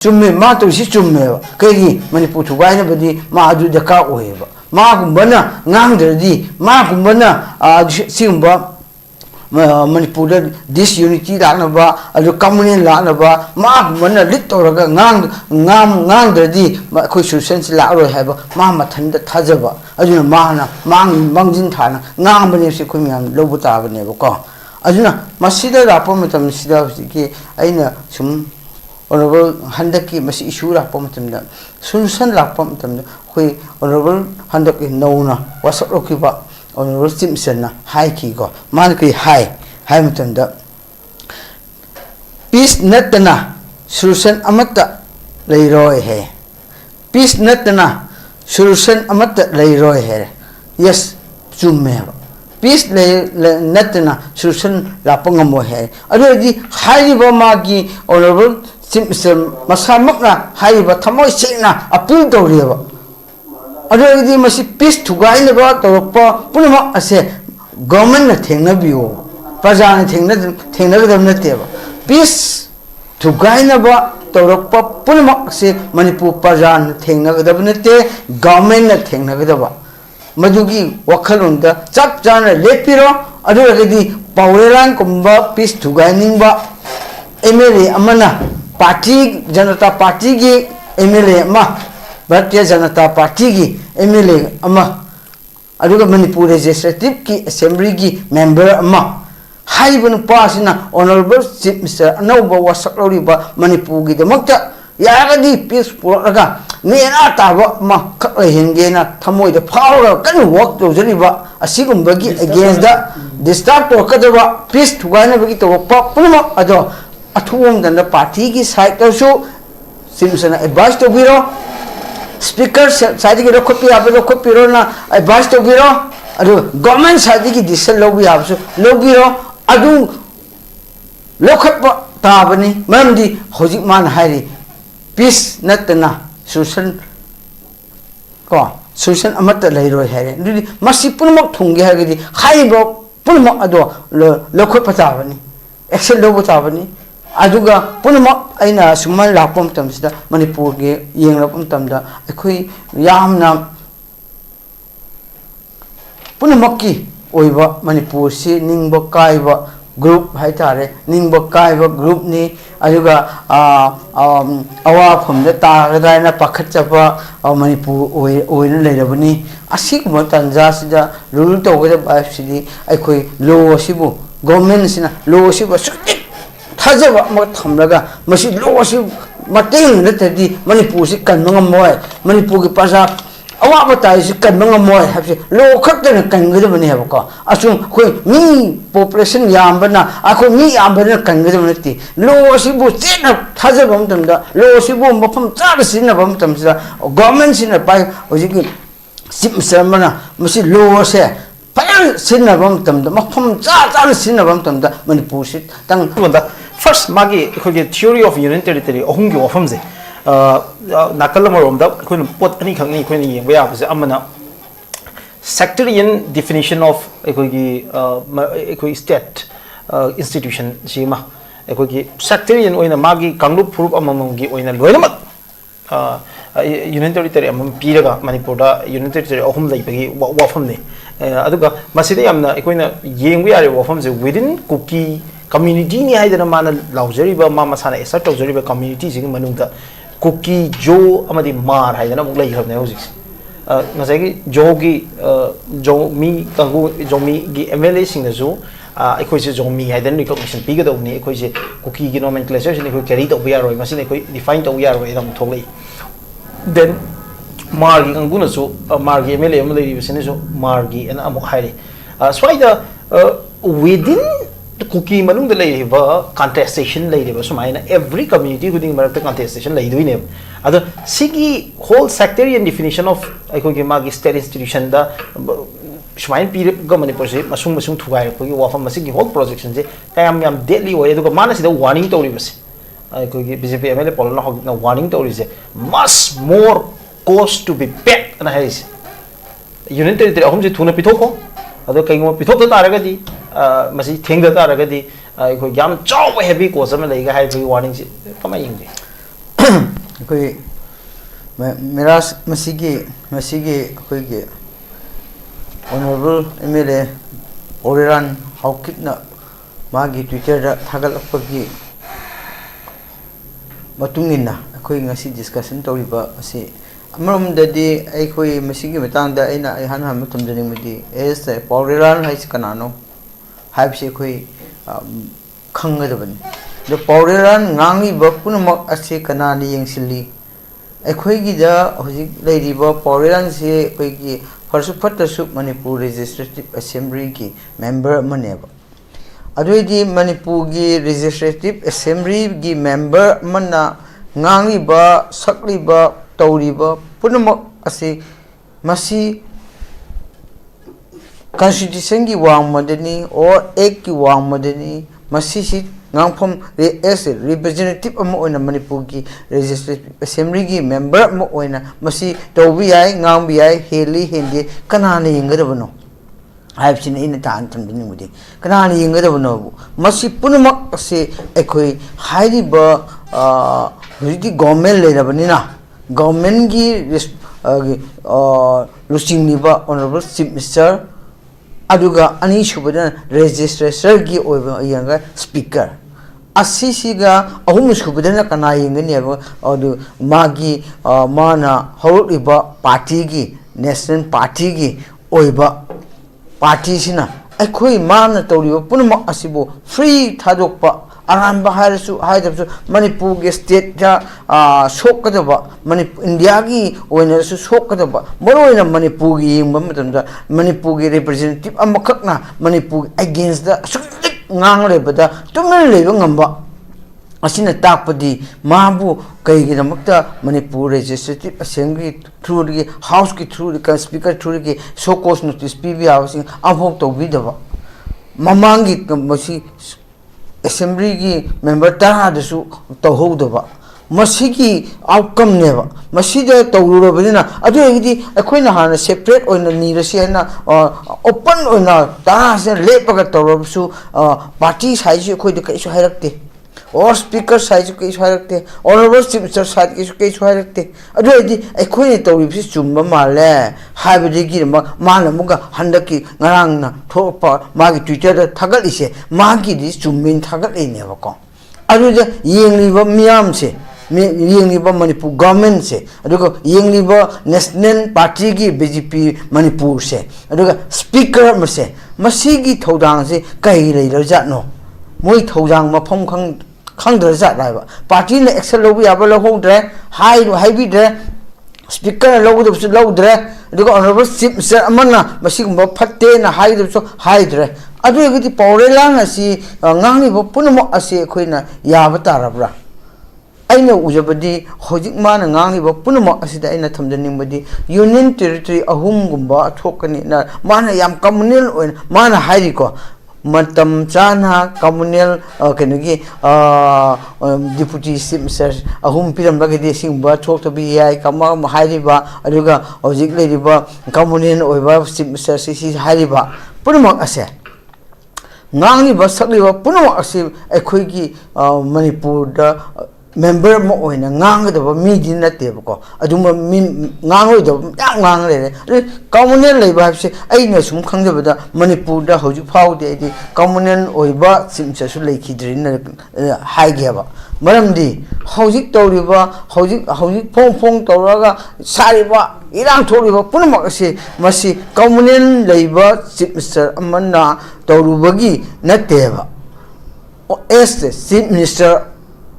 चुम्मे मा तो सी चुम्मे कई मनपुर थुगाई बदी मा अदु दका ओहेबा मा गुंबना ngang मा गुंबना सिगुंबा मनपुर डिसयूनिटी लानबा अदु कम्युनिटी लानबा मा गुंबना लिट तोरगा ngang अखोई सोल्यूशन से लारो हैबा मा मथन द थाजबा अदुना माना मंजिन थाना ngang से कोई म्याम लोबु ताबनेबको अदुना मसिदा रापो मतम सिदा कि अइना सुम Honorable Handaki Masi issue Lapomtum, Sunsan Lapomtum, we Honorable Handaki Nona, was Rokiba, Honorable Simpson, High Kigo, Manki High, Hamilton. Peace Netana, Susan Amata, Leroy Hay. Peace Netana, Susan Amata, Leroy Hay. Yes, Jummer. Peace Netana, Susan Lapongamo Hay. Already highly Bomagi, Honorable. Masamakna, Haiba, Tamoy Sina, a pin to river. Already must peace to guide about the Pulma, I say, government thing of you, Pazan thing of them native. Peace to guide about the Pulma, say, Manipur Pazan thing of the Nete, government thing of the Madugi, Wakalunda, Chap Jana, Lepiro, already Paulan Kumba, peace to guiding ba Emily Amana. Party Janata Party की MLA अम्मा Bharatiya Janata party की MLA अम्मा अदुगा Manipur legislative की assembly की member अम्मा high बन पासिना honourable chief minister अनौबा वासकलौरिबा Manipur की दमकता यागदी piece पुरका नेना ताबा अम्मा खलेहेंगेना थमोय द फावरा कन वर्क तौजरिबा असिगुंबगी अगेंस्ट द डिस्टर्ब तोकदबा पीस थुगानबगी तोपा पुनम अदो अथुम दन पार्टी की साइड तसु सिमसन एडवाइस तो बिरो स्पीकर साइड की रखपि आबे रखपिरो ना एडवाइस तो बिरो अदु गवर्नमेंट साइड की डिसीजन लोबि आबसु लोबिरो अदु लोखप ताबनी मरमदि होजिक मान हाइरि पीस नतना सुसन को सुसन अमत लैरोय हाइरे दुदि मसि पुनमक थुंगे हागदि हाइबो पुनमक अदो लोखप ताबनी एक्शन लोबो ताबनी अदुगा पुनमक अइना सुमन लापम तमसिदा मणिपुर के येंगरपम तमदा अखोई यामना पुनमक की ओइबा मणिपुर से निंगब काइबा ग्रुप हाइतारे निंगब काइबा ग्रुप नि अदुगा अवाफमदा तागदायना पाखचबा मणिपुर ओइना लेरबनी असिगम तंजासिदा रूल तोगदा बासिदी अखोई लो सिबु गवर्नमेंट सिना लो सिबु थाजब थमलगा मसी लोसी मतेंग नतदी मणिपुर से कनमंगमोय मणिपुर की प्रजा अवाब ताई से कनमंगमोय हबसे लो खतन कनगदबने हबको असुम कोई मी पॉपुलेशन यामबना आखो मी यामबना कनगदबनती लोसीबु चेना थाजब मतमदा लोसीबु मफम चार सिनबम तमसा गवर्नमेंट सिना पाई होजिकी सिम सरमना मसी लोसे पायल सिनबम तमदा मफम चार सिनबम तमदा मणिपुर से तंग First, Magi, theory of union territory, Ohungi Ofamze, Nakalamoromda, couldn't put any company we have Amana sectarian definition of a state institution, Shima, sectarian or in a Magi, Kangu proof amongi or in a Loyama union territory among Piraga, Manipoda, union territory, Ohum like Wafamne, Aduga, Masidiamna, Equina, Yang we are Wafamze within cookie. Community ni hai dana mana luxury ba mama sana esa luxury ba community sing manungda cookie jo amadi mar hai dana mulai habne hojik ngasai jogi jomi kangu jomi gi MLA sing na jo ekoi se jomi hai dana recognition pi ga do ni ekoi se cookie gi nomenclature ni ekoi carry to ya roi masine ekoi define to ya roi dam tholei then mar gi kangu na so mar gi MLA amlai ri bisine so mar gi ana amuk hai so ida within cookie manung the lady contestation lady was mine every community within the contestation lady doing him other sigi whole sectarian definition of magi state institution the shmine period government project masung thuai ko wafam masigi whole projection je kayam yam deadly way the manasi the warning to ribase BJP MLA polna hogna warning to rise much more cost to be paid and has union territory ahum je thuna pithoko ado kaingo pithok ta taragadi masi thengda taragadi ko yam chaw heavy cost am leiga hai warning si kama ying कोई मेरा मसीगी honourable MLA ओरेरान हाउकिटना मागी Twitter थागलपगी मतुंगिना अखोई ngasi discussion तौरिबा असे अमरमददी अखोई मसीगी मतांगदा अइना हान हान मतुमजनिंगमदी S ओरेरान हाइस कनानो हाइबसे अखोई खंगदबनी द ओरेरान ngangiba punamak ase kanani yengsilli अखोईगीदा हजिक लेरिबा ओरेरान से अखोईगी फर्स्ट फटसु मणिपुर लेजिस्लेटिव असेंबली की मेंबर मनेब अदुइदी मणिपुर की लेजिस्लेटिव असेंबली की मेंबर मना ngangiba sakliba tawriba punamak ase masi constitution की वांग मदनी और एक की वांग मदनी मसी सी ngang as representative अम ओइना मणिपुर की लेजिस्लेटिव असेंबली की मेंबर अम ओइना मसी तौबी आई ngang bi ai हेली हेंदे कनाने यंगदबनो हाइबसिन इन तान थमदिनिमुदि कनाने यंगदबनो मसी पुनमक से एखोई हाइरिबा हुजिकी गवर्नमेंट लेरबनिना गवर्नमेंट की लुसिंगनिबा ऑनरेबल चीफ मिनिस्टर अदुगा अनि सुबदन रजिस्ट्रेशन की ओइबा यंगा स्पीकर असीसीगा अहुम सुबदन कना यंगनिबा अदु मागी माना हौरिबा पार्टी की नेशनल पार्टी की ओइबा पार्टी सिना अखोई माना तौरिबा पुनम असिबो फ्री थादोकपा अरानबा हायरसु हायदबसु मणिपुर के स्टेट जा सोकदबा मणिपुर इंडिया की ओइनसु सोकदबा मरोइना मणिपुर की यंगबा मतमदा मणिपुर की रिप्रेजेंटेटिव अमखकना मणिपुर अगेंस्ट द सुलिक nganglebada tumel leba ngamba asina takpadi mabu kaigidamakta manipur legislative assembly through the house ki through the speaker through the so cause notice pb housing avok to bidaba mamangi masi assembly ki member tara dasu to hodaba मसीगी outcome नेबा मसीदा तौरुरबनिना अदुगidi अखोइना हाना separate ओइना नीरसी हैना open ओइना तासे लेपगा तौरबसु पार्टी साइज अखोइदे कैसु हायरक्ते और स्पीकर साइज कैसु हायरक्ते ऑनरेबल चीफ मिनिस्टर साइज कैसु हायरक्ते अदुगidi अखोइने तौरिबसि चुम्बा माले हाइबदिगी माना मुगा हंदकी ngarangna थोपा मागी ट्विटर दा थागलिसे मागी दि चुम्मिन थागलिनेबको अदुजा येंगलिबा मियामसे येंगलिबा मणिपुर गवर्नमेंट से येंगलिबा नेशनल पार्टी की बीजेपी मणिपुर से स्पीकर मसे मसीगी थौदांग से कई लेरजानो मोई थौदांग मफम खंगद्रजात लाइबा पार्टी ने एक्शन लौबि याबा लौहोद्रे हाइबिद्रे स्पीकर लौगदबसु लौद्रे ऑनरेबल चीफ मिनिस्टर अमना मसीगुंबा फत्तेना हाइदबसु हाइद्रे अदुगदी पौरेलांग असि ngangibo punamo ase khoina yaba tarabra aina ujabadi hojik mana ngangibo punamo asida aina thamjanningbadi union territory ahum gumba thokani na mana yam communal oina mana hairiko matam chana communal kenogi deputy chief minister ahum piram bagadi singba thoktabi yai kama hairiba aduga hojik leiriba communal oiba chief minister si hairiba punamo ase ngangiba sakliba punamak ase अखोईगी Manipur दा member म ओइना ngangadaba mi din natebako aduma ngangoidaba yak nganglere communal leiba habse aina sum khangjabada manipur da hoju phaude di communal oiba simsa su leikhidrin haigeba maramdi hojik tawriba hojik phong tawraga sariba irang thoriba punamak ase masi communal leiba chief minister amanna tawrubagi nateba este chief minister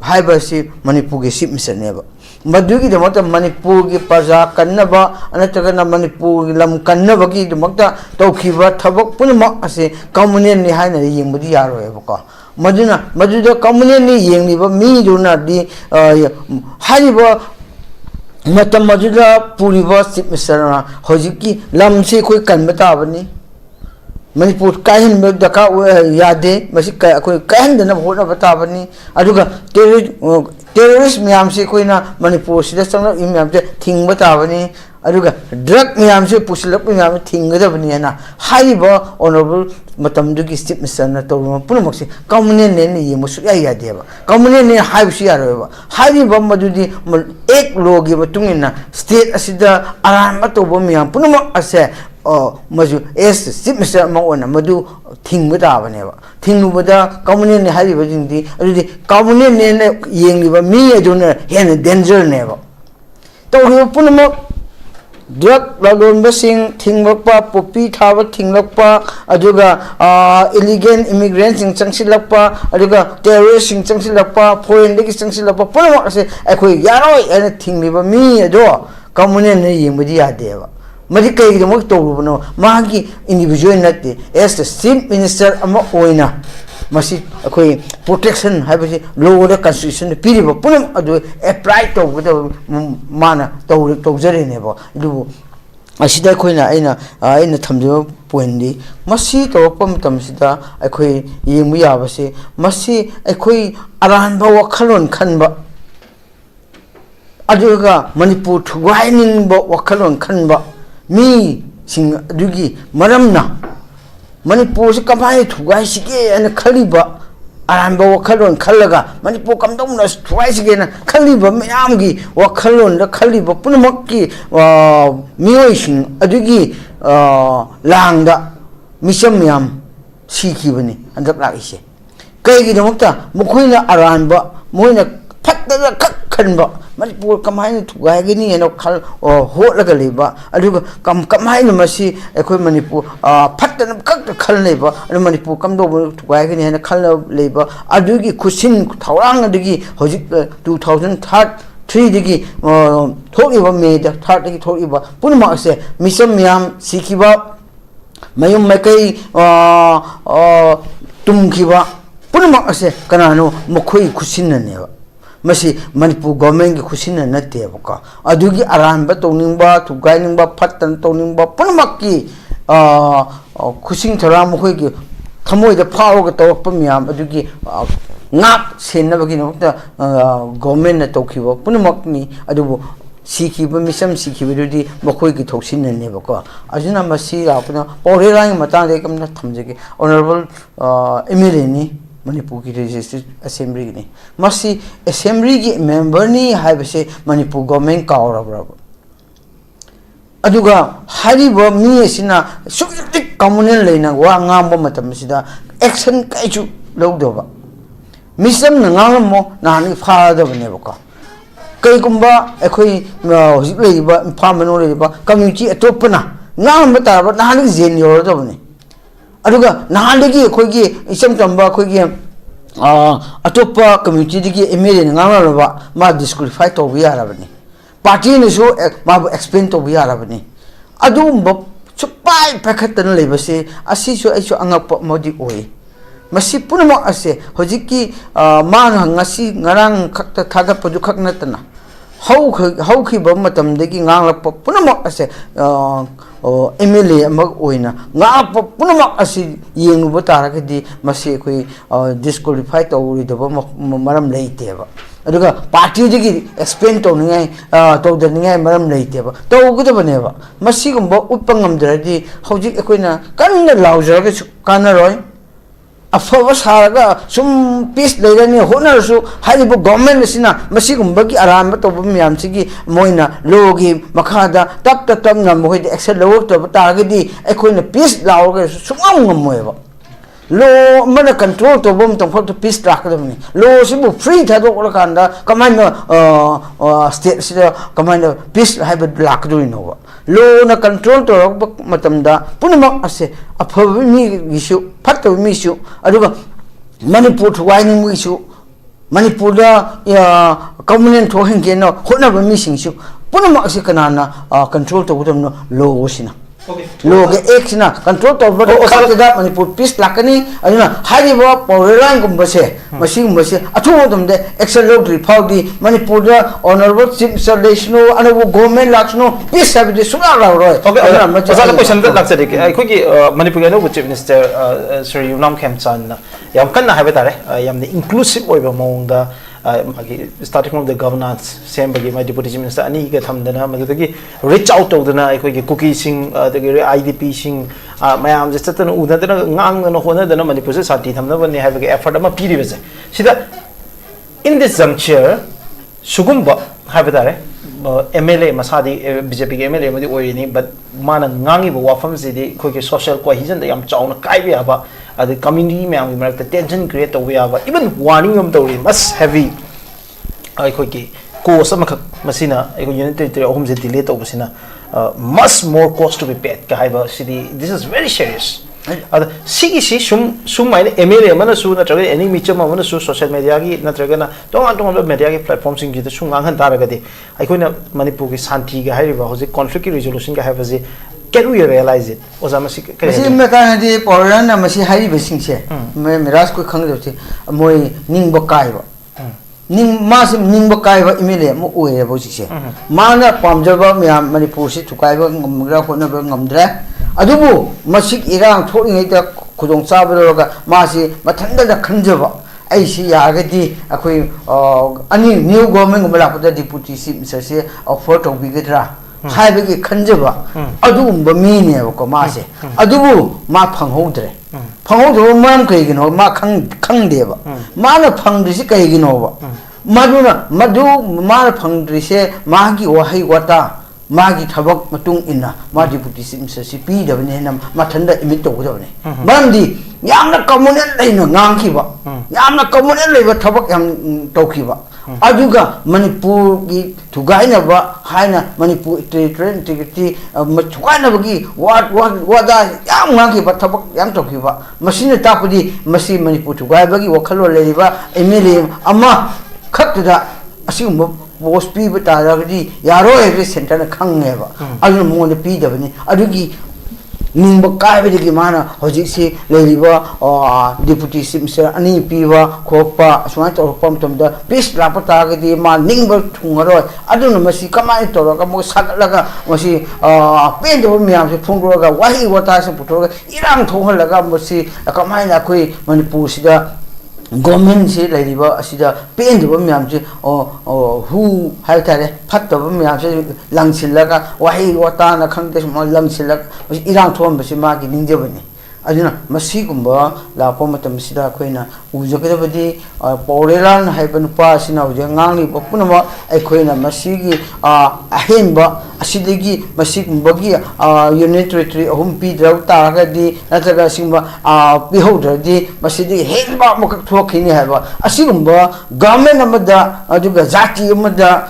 हाइबसी Manipur के chief minister नेबा मधुगी दमता मणिपुर की प्रजा कन्नबा अनतगना मणिपुर की lump कन्नबगी दमता तौखिबा थबक पुनमक असे communion नि हाइना येंबदि यारोयबको Madhuda communion नि येंगलिबा मीदुना दि हाइबा मतम Madhuda पुरिबा chief minister होजिकी लमसे कोई कन्बताबनी मणिपुर काहन में दका यादे मसी कोई काहन दना होना बताबनी अदुगा टेररिस्ट म्याम से कोई ना मणिपुर सिदा संग म्याम से thing बताबनी aduga drug miyam se pusilap miyam thinggadabani na haiba honorable matamdugi chief minister na tawma punamoksi communion ne ni yemusu ya deba communion ne haibsi yaroba haiba madudi ek logi matungina state asida aran matobo miyam punamok ase maju es chief minister ma ona madu thingba baneba thingubada communion ne haiba jingdi adudi communion ne yengiba mi aduna hen danger neba tawri punamok drug lalon basing thinglakpa popi thaba thinglakpa aduga illegal immigrants sing changsilakpa aduga terrorists sing changsilakpa foreign degi changsilakpa pulama ase akhoi yaroi ane thingliba mi ado communion ne yengbudi yadeba madi kai gi mo tawruno magi individual natte as the chief minister ama oina masi akhoi protection haibasi law the constitution piriba punam adu apply to mana to jare ne ba du asida khoina aina thamjo point di masi to pam tam sida akhoi yemu ya base masi akhoi aran ba wakhalon khanba aduga manipur thugaining ba wakhalon khanba mi sing adugi maramna Manipur se kamai thugai sige ana khaliba aramba wakhalon khallaga Manipur kamdongna thugai sige na khaliba mayam gi wakhalon da khaliba punamak ki miyoi sing adugi langda misam yam sikibani andak la ise kai gi damakta mukhoina aramba moina phattara khanba Manipur kamai thugai gi ni eno khal hotlaga leba aduga kamai na masi ekhoi Manipur phattana kak khal leba adu Manipur kamdo thugai gi ni ena khal leba adugi khusin thawang adugi hojik 2003 digi thokiba me da 3 digi thokiba punma ase misam yam sikiba mayum makai tumkiba punma ase kanano mokhoi khusin na neba masi Manipur government ki khusina natte baka adugi aranba toningba thugainingba phattan toningba punamak ki khusing thara mokhoi ki thamoi da phao ga tawpa miyam adugi ngak senabagi nokta government na tokhiba punamak ni adubu sikhiba misam sikhiba dudi mokhoi ki thoksin ne baka ajuna masi apna pore rang matang de kamna thamjege honorable MLA ni Manipur ki Legislative Assembly ni masi assembly ki member ni haibase Manipur government kaurabra aduga hariba mi sina subjective communal leina wa ngamba matam sida action kaichu logdoba misam na ngamo nani phada bane baka kai kumba ekhoi hojik leiba phamano leiba community atopana ngamba tarba nani zen yorodobne aduga nahadagi khoigi isam tamba khoigi atopa community digi MLA ngangaraba ma disqualify to bi arabani party ne so ma explain to bi arabani adum ba chupai pakhatan lebase asi so aiso angap modi oi masi punama ase hojiki ma ngasi ngarang khakta thaga padu khaknatana hau khi ba matam degi nganglap punama ase MLA amag oina nga punamak asi yenguba taragadi masi koi disqualify tawri daba maram leiteba aduga party digi explain to ningai to the ningai maram leiteba tawgudabane masi gumba utpangamdradi hojik ekoina kanna laujaraga kanaroi afwa saraga sum peace leirani honarsu haibu government sina masigumba gi aram to bumyam sigi moina logi makhada tap na moi action law to targadi ekoina peace lawga sumam ngamoeba lo mana control to bum tong to peace rakadamni lo sibu free thado kanda kamana state sida kamana peace haibu lakduinova lo na control to matamda punamak ase aphabi mi issue phattabi mi issue aduga Manipur thuwaini mi issue Manipur da communal thohin ke no honaba mi singsu punamak ase kanana control to gudamno lo sina लोग एक सिना control तो but खादा Manipur peace लाकनी अदुना हारिबो पौरलाइन गुंबसे मसिंगबसे अथुदमदे एक्शन लोग रिफाउदी मणिपुर दा ऑनरेबल चीफ सलेशनो अनबो गवर्नमेंट लाक्सनो पीस हाबिदे सुना लावरोय ओके अदुना मचा क्वेश्चन दा लाक्सदे अखोगी मणिपुर नो चीफ मिनिस्टर श्री युमनाम खेमचान याम कन्ना हाबे तारे यामने इंक्लूसिव ओइबा मोंगदा starting from the governance same bagi my deputy chief minister ani ga thamdana madagi reach out tawdana akhoi gi cookie sing the idp sing mayam je chatana udana ngang na hona dana manipur se sati thamna bani ha bagi effort ama piri bese sida in this juncture sugumba ha badare MLA masadi BJP के MLA मधी ओई नहीं but माना ngangi bo wafam se di khoi ke social cohesion da yam chauna kai be aba adi community me am marak tension create to aba even warning am to must heavy ai khoi ke cost am khak masina ai ko unit territory ahum se delay to basina much more cost to be paid ka haiba city this is very serious ada sigi si sum mai MLA mana su na traga any micham mana su social media gi na traga na tong media gi platform sing gi su ngang han taraga de ai koina manipur gi santi ga hai ba hoje conflict resolution ga hai ba je can we realize it oza masi masi me ka di poran na masi hai ba sing se me miras ko khang de moi ning ba kai ba ning mas ning ba kai ba MLA mo oe ba si se mana pamjaba me manipur si thukai ba ngamra ko na ba ngamdra adubu masik irang thoringai da khudong chabroga masi mathanda da khanjaba ai si yagadi akhoi ani new government gumla pada deputy chief minister se offer to bigedra haibagi khanjaba adugumba mi ne ko mase adubu ma phanghodre phanghodro man kai gino ma khangdeba mana phangdri si kai gino ba maduna madu mana phangdri se magi wahai wata magi thabak matung inna ma deputy chief minister si pi da ne na mathanda imit to da ne mamdi yamna communal leina ngang ki ba yamna communal leiba thabak yam to ki ba aduga manipur gi thugai na ba haina manipur territorial integrity thugai na ba gi what da yam ngang ki ba thabak yam to ki ba masina tapudi masi manipur thugai ba gi wakhalo leiba MLA ama khatda asingum boss pi bata ragdi yaro every center na khange ba adu mo ne pi dabani adu gi ning ba kai ba gi mana hoji si leiba deputy chief minister ani pi wa khopa asma to pam tom da peace la pata gi ma ning ba thungaro adu na masi kamai to ga mo sakalaga masi pen do mi am se phungro ga wahi wata se puto ga irang thohal laga masi kamai na khoi manipur sida government se laiba asida pen do myam se hu haitare phat do myam se langsilaga wahi wata na khangde mo langsilak irang thom basi ma gi ningje bani aduna masi gumba la po matam sida khoina ujagada badi poreran haiban pa sina uje ngang ni punama ai khoina masi gi ahemba asidagi masi gumba gi unit territory ahum pi draw ta ga di nataga singba pi hodra di masi di henba mo thokini haiba asigumba government amada aduga jati amada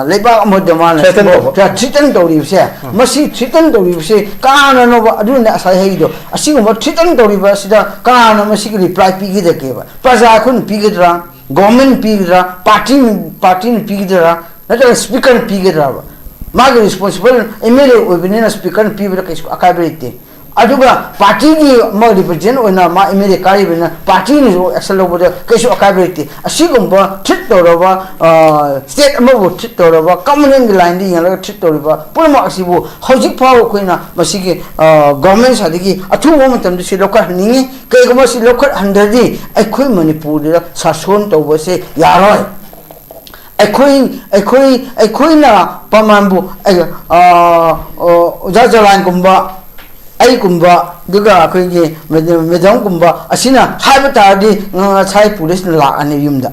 leba amada man threaten dori se masi threaten dori se kana no aduna asai heido asingumba threaten dori ba sida kana masi gi reply pi gi de ke ba praja khun pi gi dra government pi gi dra party pi gi dra nataga speaker pi gi dra magi responsible MLA obinena speaker pi ba ke akabrite aduga party gi mo represent ona ma MLA kari bina party ni action lo boda kesu akabrite asigumba thit to roba state amo thit to roba communal line di yala thit to roba purma asibu hojik phaw koina masigi government sadigi athu mo matam si lokal ni ke ko si lokal handadi aikhoi manipur da sason to bose yaroi aikhoi na pamanbu jajalan gumba ai gumba duga akhoi gi medang gumba asina haiba tadi chai police la ani yumda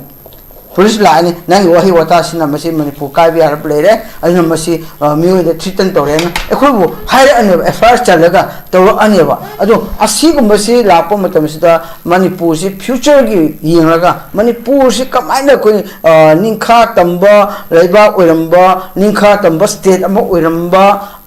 police la ani nang wahi wata sina masi manipur kai bi har play re ani masi miyo de threaten to re akhoi bu hair ani first chalaga to ani ba adu asi gumba si la po matam sida manipur si future gi yingaga manipur si kamaina koi ningkha tamba leiba oiramba ningkha tamba state amo oiramba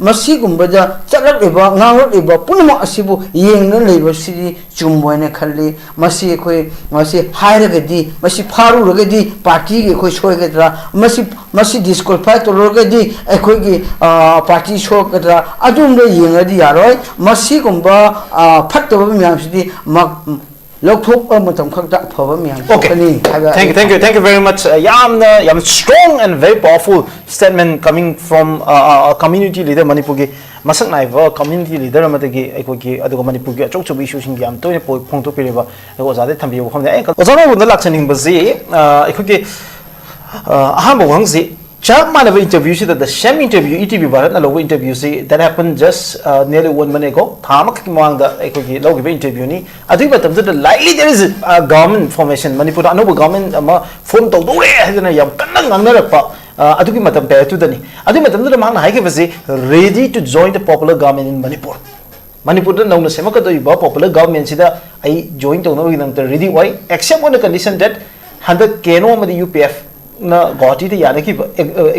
masi gumbada chalak eba ngalok eba punma asibu yengna leiba sidi chumboine khalli masi khoi masi hairagadi masi pharu ragadi party ge khoi soigadra masi disqualify to ragadi khoi gi party soigadra adum le yengadi yaroi masi gumba phattoba myam sidi लौथोक मतम खक्ता फबा मियां Okay. Thank you very much. Yam strong and very powerful statement coming from a community leader Manipur ki masak naiva community leader amadagi ekoi adugo Manipur ki achok chobi issue sing yam toine phongto piriba ego jade thambi bo khamne ozana unda lakchaning bazi ekoi ki aham wangzi chap manaba interview si the same interview ETV Bharat na logo interview si that happened just nearly 1 month ago thamak ki mang da ekoi ki logo interview ni adu batam the likely there is a government formation Manipur anobu government ama form to do hadana yam kanang nangnarakpa adu ki matam pe tu dani adu matam da mang hai ke basi ready to join the popular government in Manipur da nauna sema ka do ba popular government sida ai join to no nang ready why except on the condition that 100 keno ma UPF na goti the yana ki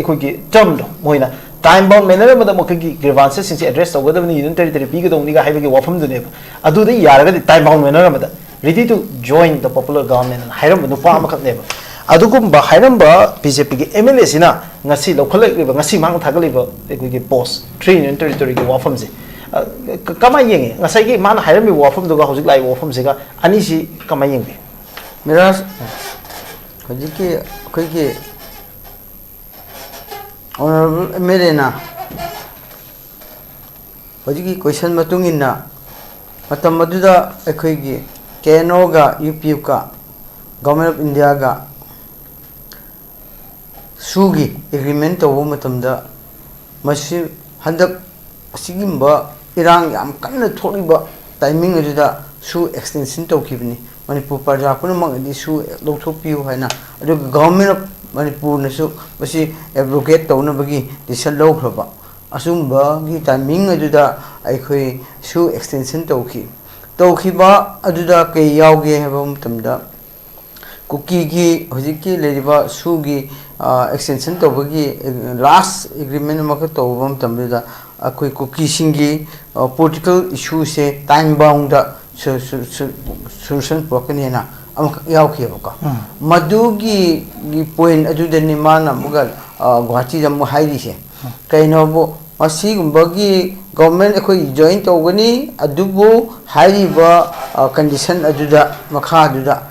ekoi ki term do moina time bound manner ma da mo ki grievances since address to whether ni union territory bi ga do ni ga haibe ki wafam do ne adu de yara ga time bound manner ma da ready to join the popular government hairam no pa ma khak ne adu kum ba hairam ba BJP ki MLA sina ngasi lokhal ba ngasi mang thagal ba ekoi ki post 3 union territory ki wafam je kama yeng ngasai ki man hairam bi wafam do ga hojik lai wafam se ga ani si kama yeng bi मेरा हजिकी कोई की honourable मेरे ना हजिकी question मतुंग इन्ना मतम मधुदा अखोई की केनो गा UPF का गवर्नमेंट ऑफ इंडिया का सूगी एग्रीमेंट तो वो मतम दा मसी हंदक असिगिंबा इरांग याम कन्न थोड़ीबा टाइमिंग अजुदा सू एक्सटेंशन तो किबनी Manipur Praja Punamang issue Lotopiu Hana, the government of Manipur Nasu, Basi abrogate Tonabagi, the Salo Club. Asumba, Gitaming Aduda, I shoe extension Toki. Tokiba Aduda Ke Yaugi Habum Tamda Kuki, Hojiki, Ladiva, Sugi, extension Tobagi, last agreement Makato Tamda, a quick cookie shingi, political issue say time bound. Solution broken here. Yauki Madugi point adudani mana mugal Guachi the Muhaidishe. Kainobo Masig Buggy government joint ogani adubu high condition aduda Makaduda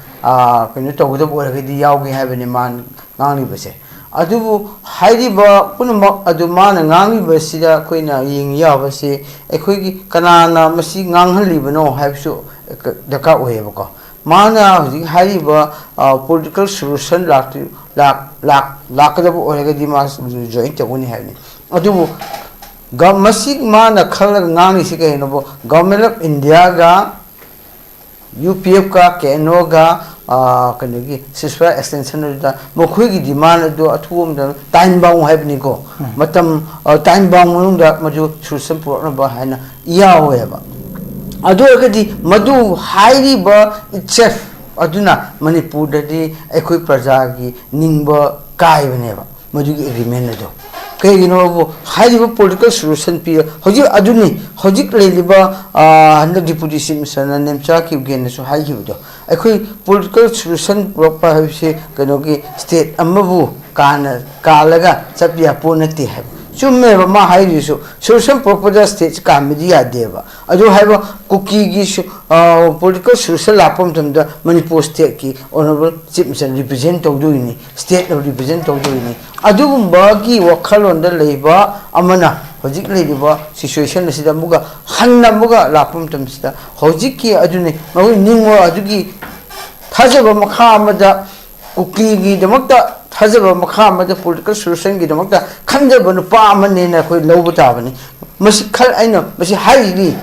Penuto the Yaugi have any man Nani Base. Adubu Haidiba Punama Aduman and Nani Basida Quina Ying Yavasi, a quick Kanana Masi Nanghali no have so the cat way. Mana Haidiba political solution lack or Dimas joint a winning having. Adubu Masi Mana color Nani Sikanobo, Government of India UPF ka Kenoga kanagi siswa extension da mokhui demand do athum da time bound happening ko matam time bound manung da maju solution pro ba haina yawe ba adu agadi madu hairi ba itself aduna Manipur da di ekoi praja gi ningba kai bane ba maju gi agreement do kay gino hairi ba political solution pi hoji aduni hoji leliba handa deputy simsana nemcha ki gen so hai gi do ekoi political solution proper habse kanogi state amabu kana kalaga chapya ponati hai chumme ba ma hai risu solution proposal state ka media deba adu haiba cookie gi political solution lapom tamda Manipur state ki honorable chief minister represent to do ni state represent to do ni adu gumba gi wakhalon da leiba amana hojik leiba situation asida muga hanna muga lapom tamsida hojik ki adune mawi ningwa adugi thajaba makha amada cookie gi damakta thajaba makha amada political solution gi damakta khanjaba nu pa amane na khoi lobu tabani masi khal aina masi hairi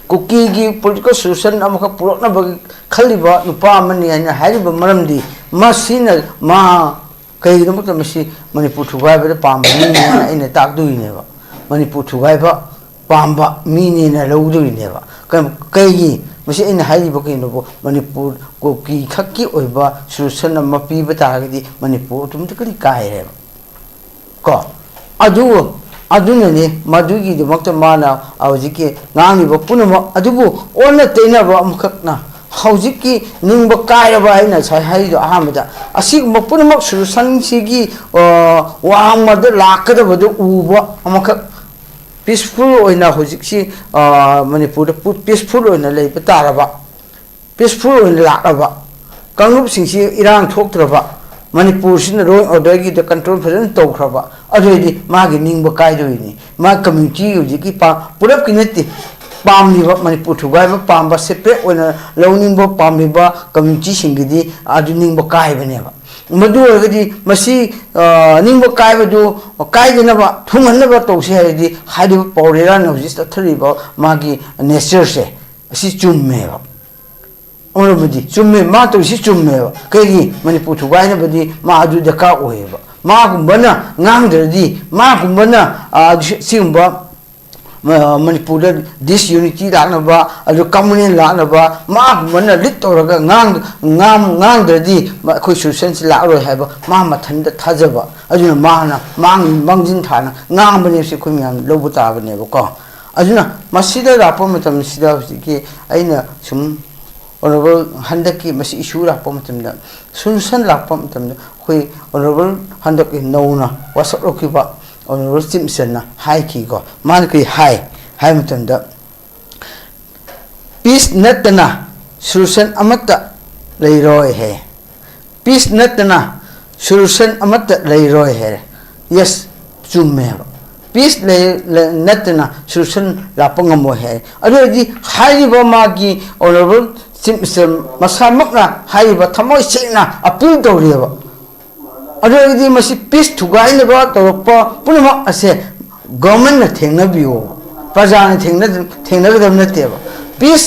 cookie gi political solution amaka purokna bagi khaliba nu pa amane aina hairiba maramdi masina ma kai damakta masi Manipur thugai ba pam ni na ina tak du ne ba Manipur thugai ba pam ba mi ni na lo du ne ba kai gi masi ina hairiba ki no Manipur cookie khakki oiba solution ma pi ba ta gi Manipur tum tikali kai re ko aduna ne madugi de makta mana awjiki ngangi ba punama adubu onna teina ba amkhakna hawjiki ningba kairaba haina sai haido ahamada asig mapunama solution sigi wangmada lakada badu uba amkhak peaceful oina hojiksi Manipur peaceful oina lei pataraba peaceful lakaba kangup singsi irang thoktraba manipur sin law order gi the control fajan tawkhraba adedi magi ningba kaidoini ma community ujiki pa purap kinati pamliba manipur thugai ba pamba separate ona lawningba pamliba community singidi adu ningba kaibane madu orgadi masi ningba kaibadu kaidinaba thunganaba tawsi haridi haidu pawrera no jista thriba magi nature se asi chumme ba ono budi chumme ma tawsi chumme ba kegi manipur thugai na budi ma adu daka oeba ma gumbana ngangdradi ma gumbana singba Manipur disunity laknaba adu communal laknaba ma mana lit toraga ngang dradi khoi solution lakro haiba ma mathanda thajaba aduna mahana mangjin thana ngang bane se khoi myam lobu ta bane ba ko aduna masida rapo matam sida ki aina sum honorable handaki masi issue rapo matam da solution lakpo matam da khoi honorable handaki nauna wasap rokiba honorable Simpson na high ki go man ki high mutan da peace natna solution amata leiroi he peace natna solution amata leiroi he yes chumme peace natna solution la pangamo he adi high ba ma ki honorable Simpson masamakna high ba thamoi sena appeal to riba अदोगी मसी peace थुगाइन बा तोरपा पुनम असे government न थेंगना बियो प्रजा न थेंगना गदम नतेबा पीस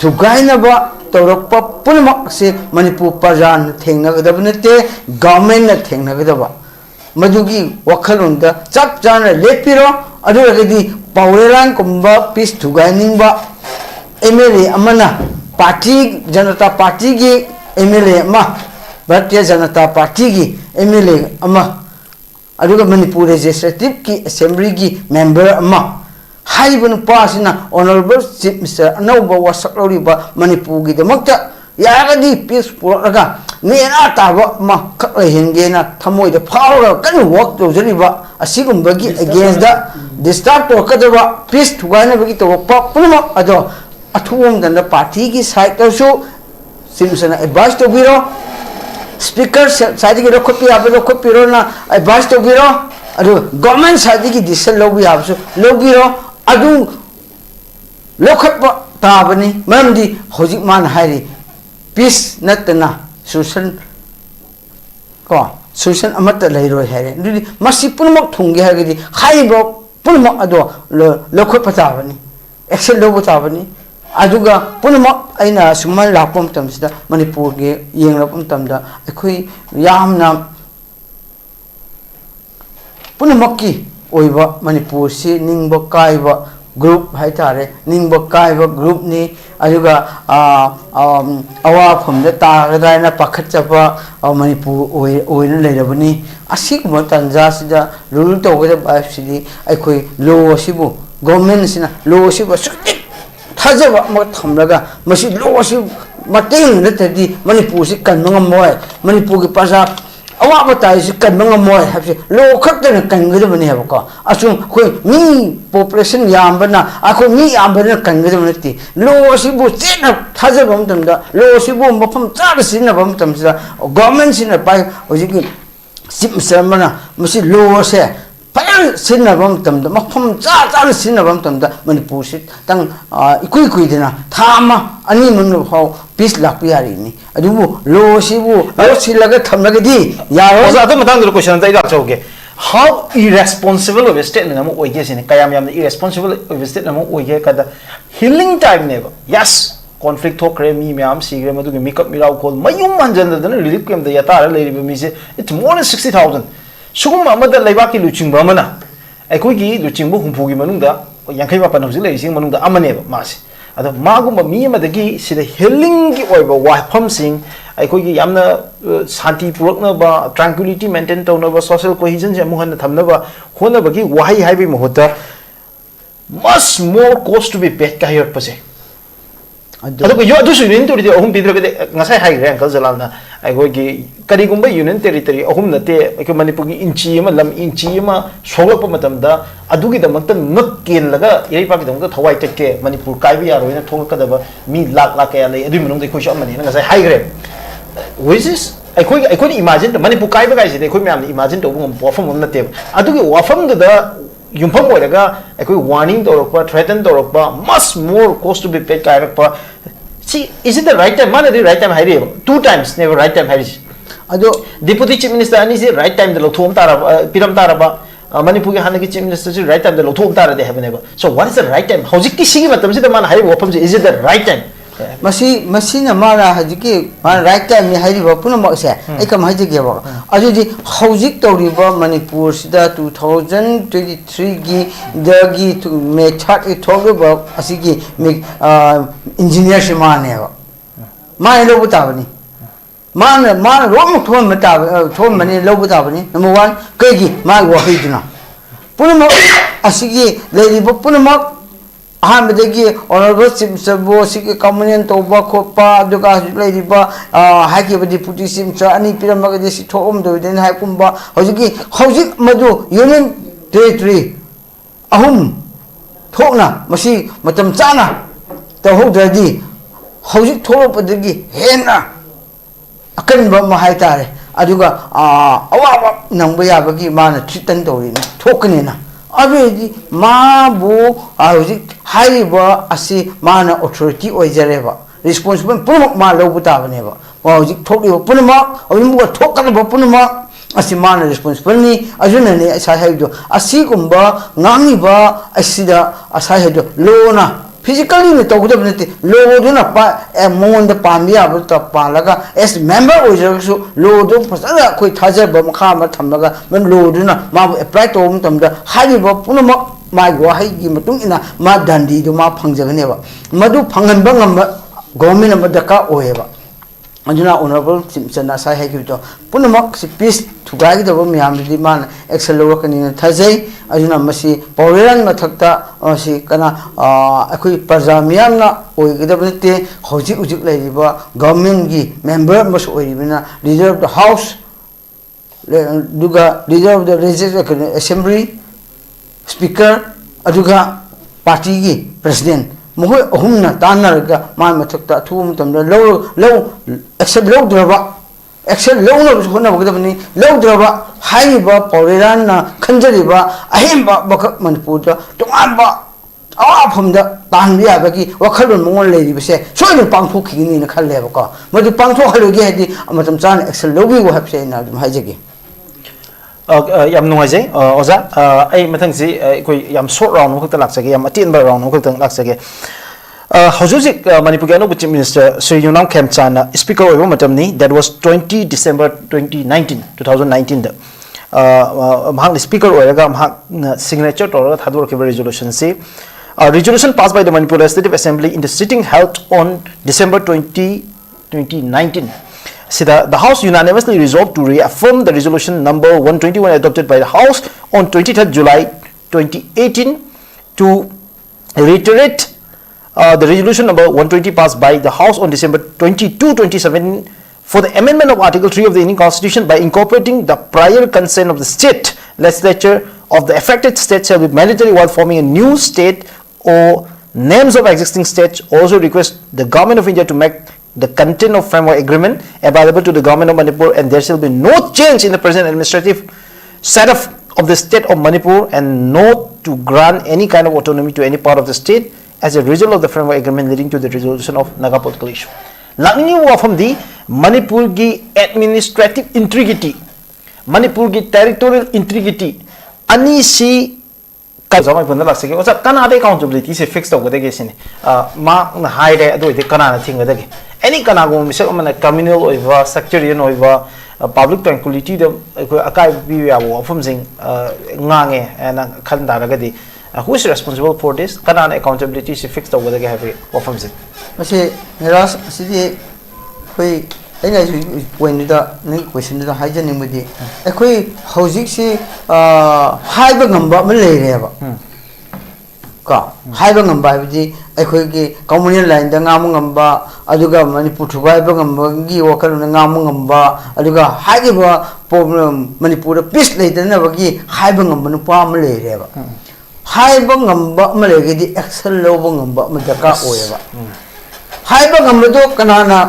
थुगाइन बा तोरपा पुनम असे मणिपुर प्रजा न थेंगना गदम नते गवर्नमेंट न थेंगना गदबा मदुगी वखलुंद चप जान लेपिरो अदोगी पावरेरान कुंबा पीस थुगाइनिंग बा एमएलए अमना पार्टी जनता पार्टी की एमएलए अमा भारतीय जनता पार्टी की एमएलए अमा अदुगा मणिपुर लेजिस्लेटिव की असेंबली की मेंबर अमा हाइबन पासिना ऑनरेबल चीफ मिनिस्टर अनौबा वासकलौरिबा मणिपुर की दमकता यागदी पीस पुरगा नेना ताबा मा खलेहेंगेना थमोइदा फावरा कन वर्क तोजरिबा असिगुंबगी अगेंस्ट द डिस्टर्ब तोकदबा पीस थुगाइनबगी तोपा पुनम अदो अथुम दन पार्टी की साइड तसु सिमसन एडवाइस तो बिरो स्पीकर साइड की रोखपी आबे रोखपीरो ना एडवाइस तो बिरो अदु गवर्नमेंट साइड की डिसीजन लोबी आबसु लोबिरो अदु लोखप ताबनी मरमदी होजिक मान हाइरी पीस नतना सोशल को सोशल अमत लेरो है दुदी मसी पुनमक थुंगे हागदी हाइबो पुनमक अदो लोखप ताबनी एक्शन लोबो ताबनी अदुगा पुनमक अइना सुमन लापम तमसिदा मणिपुर के येंगरपम तमदा अखोई यामना पुनमक की ओइबा मणिपुर से निंगबो काइबा ग्रुप हाइतारे निंगबो काइबा ग्रुप नि अदुगा अवाफमदा तागदायना पाखचबा मणिपुर ओइना लेरबनी असिगुम तंजासिदा रूल तोगदा बासिदी अखोई लो सिबु गवर्नमेंट सिना लो सिबु थाजबा थमलगा मसी लोसी मतेंग नतदी मणिपुर से कनमोय मणिपुर की प्रजा अवाब ताई से कनमोय हबसे लो खतन कनगदबने हबको असु कोई मी पॉपुलेशन यामबना आखो मी यामबना कनगदबनती लोसी बु चेना थाजबा मतमदा लोसी बु मफम चार सिनबा मतमदा गवर्नमेंट सिना पाई होजिकी सिम सरमना मसी लोसे फाइल सिनबम तमदा मफम चार सिनबम तमदा मणिपुर से तंग इकुई कुइदना थामा अनि मन फाउ पीस लापि यारिनी अदुबु लो सिबु लो सिलगा थमलगदी यारो ओजा अदु मतंग दु क्वेश्चन तै लाचोगे हाउ इरेस्पोंसिबल ऑफ स्टेट नमु ओइगे सिने कयाम याम इरेस्पोंसिबल ऑफ स्टेट नमु ओइगे कदा हीलिंग टाइम नेबो yes conflict thokre mi myam sigre madu ge mikap mirau kol mayum manjan da relief kem da yatara leiribe mi se it's more than 60000 sugum amada leibaki luching ba mana aikoi gi luching bu humpu gi manung da yankai ba panau jile ising manung da amane ba masi ado magum mi amada gi sida healing gi oiba wahpham sing aikoi gi yamna shanti purakna ba tranquility maintain tawna ba social cohesion se muhan thamna ba hona ba gi wahai haibi mohota much more cost to be paid ka here pase ꯑꯗꯨꯒ ꯑꯗꯨꯁꯨ union territory ꯑꯍꯨꯝ ꯄꯤꯗ꯭ꯔꯒꯗꯤ ꯉꯁꯥꯏ ꯍꯥꯏꯈ꯭ꯔꯦ ꯑꯪꯀꯜ ꯖꯂꯥꯜꯅ ꯑꯩꯈꯣꯏꯒꯤ ꯀꯔꯤꯒꯨꯝꯕ union territory ꯑꯍꯨꯝ ꯅꯠꯇꯦ ꯑꯩꯈꯣꯏ ꯃꯅꯤꯄꯨꯔꯒꯤ ꯏꯟꯆꯤ ꯑꯃ ꯂꯝ ꯏꯟꯆꯤ ꯑꯃ ꯁꯣꯛꯂꯛꯄ ꯃꯇꯝꯗ ꯑꯗꯨꯒꯤꯗꯃꯛꯇ ꯉꯛ ꯀꯦꯜꯂꯒ ꯏꯔꯩꯄꯥꯛꯀꯤꯗꯃꯛꯇ ꯊꯋꯥꯏ ꯇꯠꯀꯦ ꯃꯅꯤꯄꯨꯔ ꯀꯥꯏꯕ ꯌꯥꯔꯣꯏꯅ ꯊꯣꯛꯂꯛꯀꯗꯕ ꯃꯤ ꯂꯥꯛ ꯀꯌꯥ ꯂꯩ ꯑꯗꯨꯒꯤ ꯃꯅꯨꯡꯗ ꯑꯩꯈꯣꯏꯁꯨ ꯑꯃꯅꯦꯅ ꯉꯁꯥꯏ ꯍꯥꯏꯈ꯭ꯔꯦ which is ꯑꯩꯈꯣꯏꯅ ꯏꯃꯥꯖꯤꯟ ꯃꯅꯤꯄꯨꯔ ꯀꯥꯏꯕ ꯀꯥꯏꯁꯤꯗꯤ ꯑꯩꯈꯣꯏ ꯃꯌꯥꯝꯅ ꯏꯃꯥꯖꯤꯟ ꯇꯧꯕ ꯉꯝꯕ ꯋꯥꯐꯝ ꯑꯃ ꯅꯠꯇꯦꯕ ꯑꯗꯨꯒꯤ ꯋꯥꯐꯝꯗꯨꯗ ꯌꯨꯝꯐꯝ ꯑꯣꯏꯔꯒ ꯑꯩꯈꯣꯏ ꯋꯥꯔꯅꯤꯡ ꯇꯧꯔꯛꯄ ꯊ꯭ꯔꯦꯇꯟ ꯇꯧꯔꯛꯄ ꯃꯁ ꯃꯣꯔ ꯀꯣꯁ ꯇꯨ ꯕꯤ ꯄꯦꯗ ꯀꯥꯏꯔꯛꯄ ꯁꯤ is it the right time ꯃꯥꯅꯗꯤ right time ꯍꯥꯏꯔꯤꯑꯕ 2 times never right time ꯍꯥꯏꯔꯤꯁꯤ ꯑꯗꯣ ꯗꯤꯄꯨꯇꯤ ꯆꯤꯐ ꯃꯤꯅꯤꯁꯇꯔ ꯑꯅꯤꯁꯤ right time ꯗ ꯂꯧꯊꯣꯛꯑꯝ ꯇꯥꯔꯕ ꯄꯤꯔꯝ ꯇꯥꯔꯕ ꯃꯅꯤꯄꯨꯔꯒꯤ ꯍꯥꯟꯅꯒꯤ ꯆꯤꯐ ꯃꯤꯅꯤꯁꯇꯔꯁꯤ right time ꯗ ꯂꯧꯊꯣꯛꯑꯝ ꯇꯥꯔꯗꯤ ꯍꯥꯏꯕꯅꯦꯕ so what is the right time ꯍꯧꯖꯤꯛꯀꯤ ꯁꯤꯒꯤ ꯃꯇꯝꯁꯤꯗ ꯃꯥꯅ ꯍꯥꯏꯔꯤꯕ ꯋꯥꯐꯝꯁꯤ is it the right time मसीना मारा हजिकी मान राइट टाइम में हाइरिबा पुनमक से ए कम हाइजिगेबा अजुदी हौजिक तौरिबा मणिपुर सिदा 2023 गी दगी मे थर्ड ए थोगबा असिगी मे इंजीनियर से मानेबा माने लो बताबनी मान रोम थोम मता थोम मने लो बताबनी नंबर 1 कगी मा वहिदना पुनमक असिगी लेरिबा पुनमक अहमदगी ऑनरेबल चीफ मिनिस्टर सिगे कम्युनियन तौबा खोपा दुगा लेरिबा हाइकेबा डिप्यूटी चीफ मिनिस्टर अनि पिरमगदि सि थोम दोइदेन हाइकुंबा हौजिक मदु यूनियन टेरिटरी अहुम थोकना मसी मतम चाना तहौद्रदि हौजिक थोरपदगी हेना अकनबा महाय तारे अदुगा अवावा नंबा याबगी माना थ्रिटन तौरिना थोकनेना अबेदी माबू हौजिक हाइरिबा असि माना अथॉरिटी ओइजरेबा रिस्पांसिबल पुनमक मा लौबु ताबनेबा हौजिक थोकलिबा पुनमक अबिमुगा थोकनबा पुनमक असि माना रिस्पांसिबल नि अजुनने असाय हाइदो असि गुंबा ngangiba asida asay हाइदो लोना फिजिकली ने तौगदब नते लोदुना पा मोंद पामिया बता पालगा एस मेंबर ओइजरसु लोदु फसला कोइ थाजब मखा म थमलगा मन लोदुना मा apply तौम तमदा हाइबा पुनमक my वाहै gi matung ina ma dandi du ma phangjagneba madu phanghanba ngamba government am daka oeba anjuna honorable chimchana sai hai gi to punamak si peace thugai da myam di man excel lokani thajai ajuna masi poweran mathakta si kana akhui praja myam na oigidabnete hojik ujik laiba government gi member mas oibina leader of the house duga leader of the legislative assembly speaker aduga party gi president mohoi ahumna tanarga man mathakta thum tamda low accept low draba accept low no hona bagdabni low draba haiba poweran na khanjariba ahimba bakak manipur da tongamba awafamda tanbiya bagi wakhalun mongol leiribase soinu pangthokkhini na khalleba ko madu pangthokhaluge hadi amatam chan accept low bi habse na dum haijege yam nuaje oza ai mathang si koi yam short round no khakta laksage yam atin ba round no khakta laksage hojusik manipur gano chief minister Sri Yunam Khemchana speaker oibo matam ni that was 20 December 2019 da mahang speaker oiraga mahang signature toraga thadur ke resolution si resolution passed by the Manipur Legislative Assembly in the sitting held on December 2019 the House unanimously resolved to reaffirm the resolution number 121 adopted by the House on 23rd July 2018 to reiterate the resolution number 120 passed by the House on December 22, 2017 for the amendment of Article 3 of the Indian Constitution by incorporating the prior consent of the state legislature of the affected state shall be mandatory while forming a new state or names of existing states. Also request the Government of India to make the content of framework agreement available to the Government of Manipur, and there shall be no change in the present administrative setup of the state of Manipur and not to grant any kind of autonomy to any part of the state as a result of the framework agreement leading to the resolution of Naga political issue. Lakni wa from the Manipur gi administrative integrity, Manipur gi territorial integrity, ani si kazamai banda laksage osa kana de accountability se fix to gode gesine ma na haire ado de kana na thinga dege any kana go misal mana communal oiva sectarian oiva public tranquility de akai bi ya wo from sing ngange and khan daragadi who is responsible for this kana accountability se fix to gode ge have wo from sing mase neras sidi koi aina point da ni question da haijani mudi ekoi hojik si haiba ngamba ma leireba का हाइबा ngamba हाइबदी अखोई की communion line दा ngam ngamba aduga manipur thubai ba ngamba gi wakal na ngam ngamba aduga hagiba problem manipur peace leidana bagi haiba ngamba nu pa ma le re ba haiba ngamba ma le gi action lo ba ngamba ma daka oye ba haiba ngamba do kanana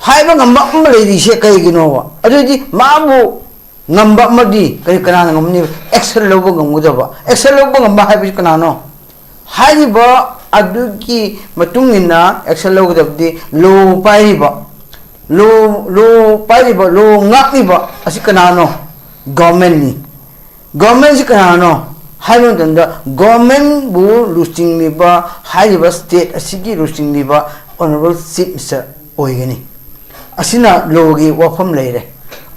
haiba ngamba ma le di se kai gi no ba adudi mabu ngamba madi kai kanana ngamni action lo ba ngamgu ba action lo ba ngamba haiba kanano haiba aduki matungina action lo ga di lo paiba lo paiba lo ngakiba asi kanano government ni government si kanano haiba tanda government bu lusting liba haiba state asigi lusting liba honorable chief minister oigani asina logi wafam leire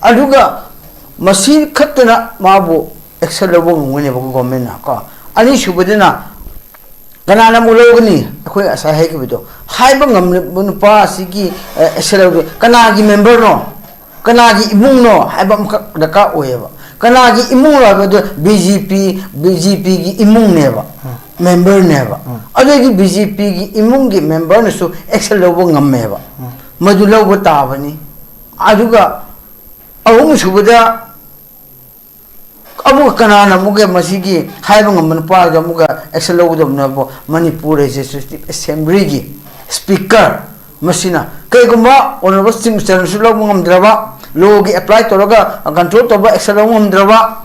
aduga masi khatna mabu action lo ngone ba government na ka ani subadina kanana mulogni akhoi asa hai ki bido haiba ngam pa sigi eselo kana gi member no kana gi imung no haiba daka oyeba kana gi imung la do BJP gi imung ne ba member ne ba ade gi BJP gi imung gi member ne so eselo bo ngam me ba madu lo bo ta bani aduga ahum subada abu kanana muge masigi haiba ngam pa ga muga action lo dum na bo manipur legislative assembly gi speaker masina kai guma honorable chief minister su lo ngam draba lo gi apply to ga control to ba action lo ngam draba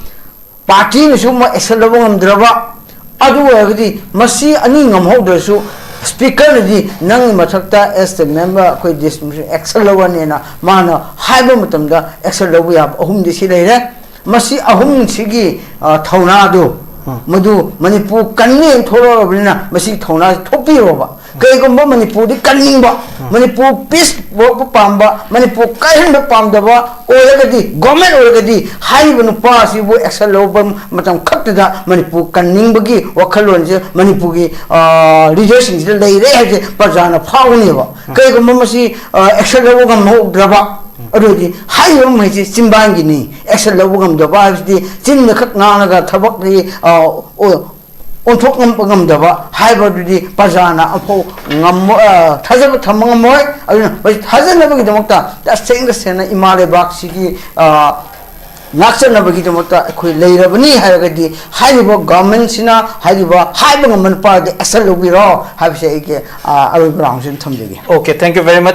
party ni su ma action lo ngam draba adu agdi masi ani ngam ho do su speaker ni nang mathakta as the member koi district action lo ne na mana haiba matam da action lo ya ahum di si leire masi ahum sigi thauna do madu manipur kanning thoro bina masi thauna thopi roba kai gomba manipur di kanning ba manipur peace bo pamba manipur kahin ba pamda ba oregadi government oregadi haiba nu pa si bo action lo ba matam khatta da manipur kanning bagi wakhalon je manipur gi rejoicing je lei re je parjana phawni ba kai gomba masi action lo gam ho draba अरुदी हाई हम है जी चिंबांगी नहीं action लोगों हम दबा है चिंब में खत नाना का थबक दी उन्थोक ngam daba hai ba di pajana apho ngam thajab thamang moy bai thajana bagi damakta da seng sena imale bak sigi naksan bagi damakta khoi leirabani haigadi haibo government sina haibo haibo ngam pa de asal lobi ro haibse ke aru ground sin thamjegi. Okay, thank you very much.